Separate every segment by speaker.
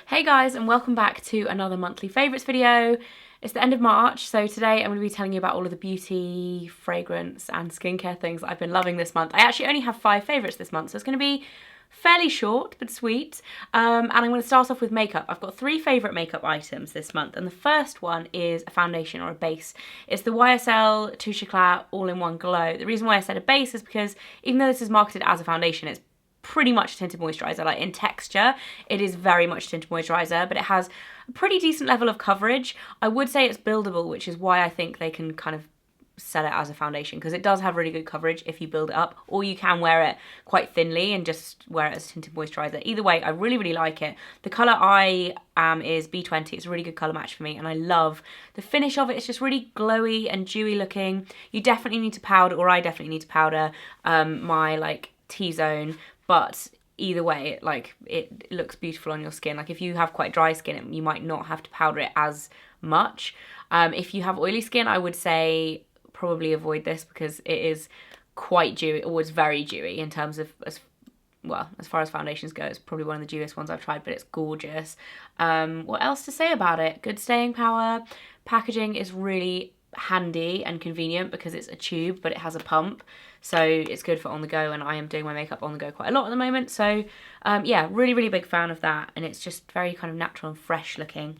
Speaker 1: Hey guys, and welcome back to another monthly favourites video. It's the end of March, so today I'm going to be telling you about all of the beauty, fragrance and skincare things that I've been loving this month. I actually only have 5 favourites this month, so it's going to be fairly short but sweet. And I'm going to start off with makeup. I've got 3 favourite makeup items this month, and the first one is a foundation or a base. It's the YSL Touche Eclat All-in-One Glow. The reason why I said a base is because even though this is marketed as a foundation, it's pretty much a tinted moisturiser. Like in texture, it is very much a tinted moisturiser, but it has a pretty decent level of coverage. I would say it's buildable, which is why I think they can kind of sell it as a foundation, because it does have really good coverage if you build it up, or you can wear it quite thinly and just wear it as a tinted moisturiser. Either way, I really like it. The colour I am is B20. It's a really good colour match for me, and I love the finish of it. It's just really glowy and dewy looking. You definitely need to powder, or I definitely need to powder my like T-zone, but either way, like, it looks beautiful on your skin. Like, if you have quite dry skin, you might not have to powder it as much. If you have oily skin, I would say probably avoid this, because it is quite dewy, or it's very dewy in terms of, as far as foundations go. It's probably one of the dewiest ones I've tried, but it's gorgeous. What else to say about it? Good staying power. Packaging is really handy and convenient because it's a tube, but it has a pump, so it's good for on the go, and I am doing my makeup on the go quite a lot at the moment, so yeah, really big fan of that, and it's just very kind of natural and fresh looking.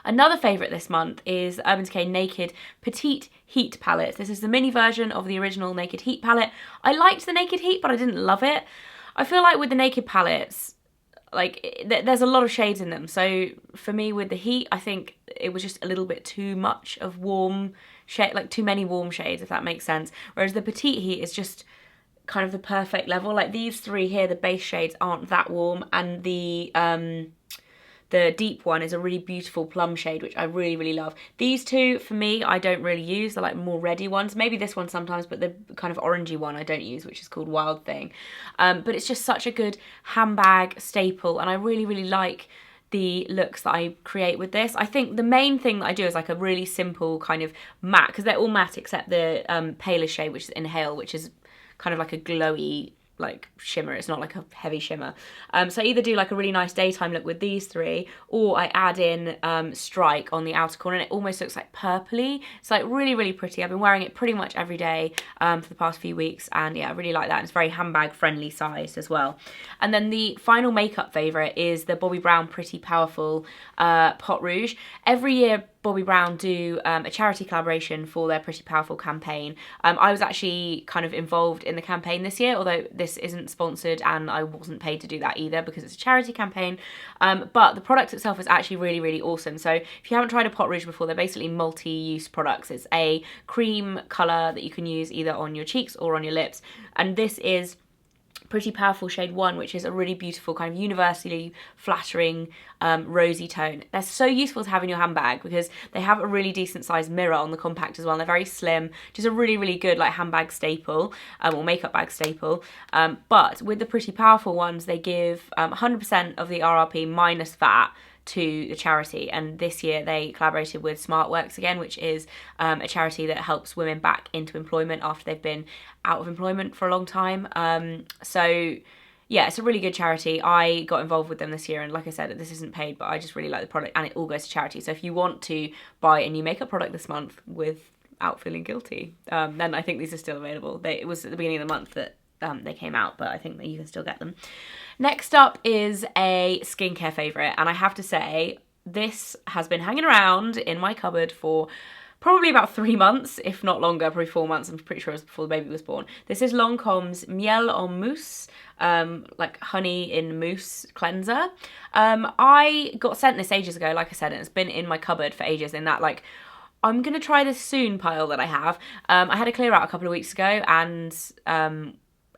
Speaker 1: Another favourite this month is the Urban Decay Naked Petite Heat palette. This is the mini version of the original Naked Heat palette. I liked the Naked Heat, but I didn't love it. I feel like with the Naked palettes, like, there's a lot of shades in them, so for me with the Heat, I think it was just a little bit too much of warm shade, like too many warm shades, if that makes sense. Whereas the Petite Heat is just kind of the perfect level. Like, these 3 here, the base shades aren't that warm, and the deep one is a really beautiful plum shade, which I really love. These 2, for me, I don't really use. They're like more reddy ones. Maybe this one sometimes, but the kind of orangey one I don't use, which is called Wild Thing. But it's just such a good handbag staple, and I really like the looks that I create with this. I think the main thing that I do is like a really simple kind of matte, because they're all matte except the paler shade, which is Inhale, which is kind of like a glowy like shimmer. It's not like a heavy shimmer. So I either do like a really nice daytime look with these 3, or I add in Strike on the outer corner, and it almost looks like purpley. It's like really pretty. I've been wearing it pretty much every day for the past few weeks, and yeah, I really like that. It's very handbag friendly sized as well. And then the final makeup favourite is the Bobbi Brown Pretty Powerful Pot Rouge. Every year Bobbi Brown do a charity collaboration for their Pretty Powerful campaign. I was actually kind of involved in the campaign this year, although this isn't sponsored and I wasn't paid to do that either because it's a charity campaign. But the product itself is actually really awesome. So if you haven't tried a Pot Rouge before, they're basically multi-use products. It's a cream colour that you can use either on your cheeks or on your lips. And this is Pretty Powerful shade 1, which is a really beautiful kind of universally flattering rosy tone. They're so useful to have in your handbag because they have a really decent sized mirror on the compact as well, and they're very slim, just a really good like handbag staple or makeup bag staple. But with the Pretty Powerful ones, they give 100% of the RRP minus VAT to the charity, and this year they collaborated with SmartWorks again, which is a charity that helps women back into employment after they've been out of employment for a long time. So yeah, it's a really good charity. I got involved with them this year, and like I said, this isn't paid, but I just really like the product, and it all goes to charity. So if you want to buy a new makeup product this month without feeling guilty, then I think these are still available. It was at the beginning of the month that they came out, but I think that you can still get them. Next up is a skincare favourite, and I have to say, this has been hanging around in my cupboard for probably about 3 months, if not longer, probably 4 months. I'm pretty sure it was before the baby was born. This is Lancome's Miel en Mousse, like honey in mousse cleanser. I got sent this ages ago, like I said, and it's been in my cupboard for ages, in that like, I'm going to try this soon pile that I have. I had a clear out a couple of weeks ago, and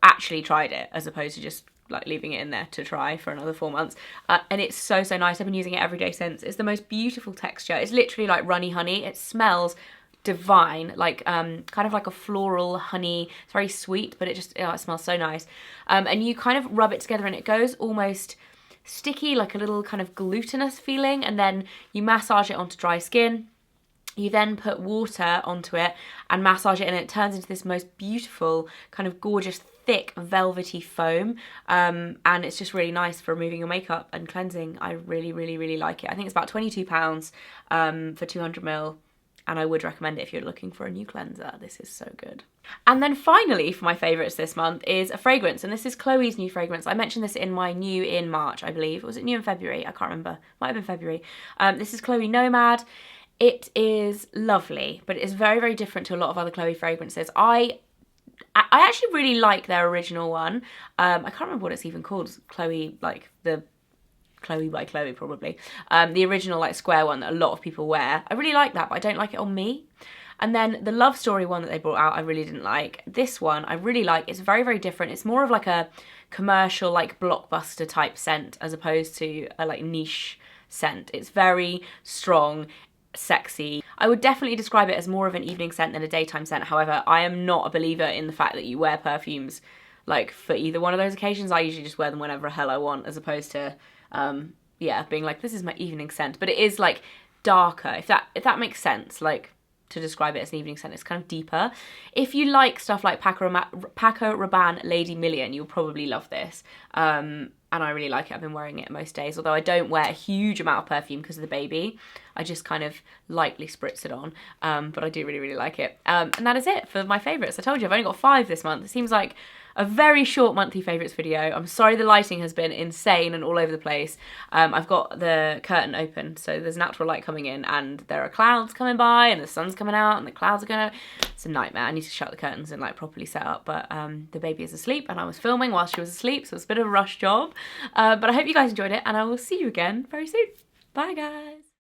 Speaker 1: actually tried it as opposed to just like leaving it in there to try for another 4 months, and it's so nice. I've been using it every day since. It's the most beautiful texture. It's literally like runny honey. It smells divine, like kind of like a floral honey. It's very sweet, but it smells so nice. And you kind of rub it together and it goes almost sticky, like a little kind of glutinous feeling, and then you massage it onto dry skin. You then put water onto it and massage it, and it turns into this most beautiful kind of gorgeous thick velvety foam, and it's just really nice for removing your makeup and cleansing. I really, really, really like it. I think it's about £22 for 200ml. And I would recommend it if you're looking for a new cleanser. This is so good. And then finally, for my favourites this month, is a fragrance. And this is Chloe's new fragrance. I mentioned this in my new in March, I believe. Was it new in February? I can't remember. Might have been February. This is Chloe Nomad. It is lovely, but it is very, very different to a lot of other Chloe fragrances. I actually really like their original one. I can't remember what it's even called. It's Chloe, like the Chloe by Chloe, probably. The original like square one that a lot of people wear. I really like that, but I don't like it on me. And then the Love Story one that they brought out, I really didn't like. This one, I really like. It's very, very different. It's more of like a commercial, like blockbuster type scent as opposed to a like niche scent. It's very strong, sexy. I would definitely describe it as more of an evening scent than a daytime scent. However, I am not a believer in the fact that you wear perfumes like for either one of those occasions. I usually just wear them whenever the hell I want, as opposed to yeah, being like, this is my evening scent. But it is like darker, if that makes sense, like to describe it as an evening scent. It's kind of deeper. If you like stuff like Paco Rabanne Lady Million, you'll probably love this. And I really like it. I've been wearing it most days, although I don't wear a huge amount of perfume because of the baby. I just kind of lightly spritz it on, but I do really, really like it. And that is it for my favourites. I told you I've only got 5 this month. It seems like a very short monthly favourites video. I'm sorry the lighting has been insane and all over the place. I've got the curtain open, so there's natural light coming in and there are clouds coming by and the sun's coming out and the clouds are going to... It's a nightmare. I need to shut the curtains and like properly set up, but the baby is asleep and I was filming while she was asleep, so it's a bit of a rush job. But I hope you guys enjoyed it and I will see you again very soon. Bye guys.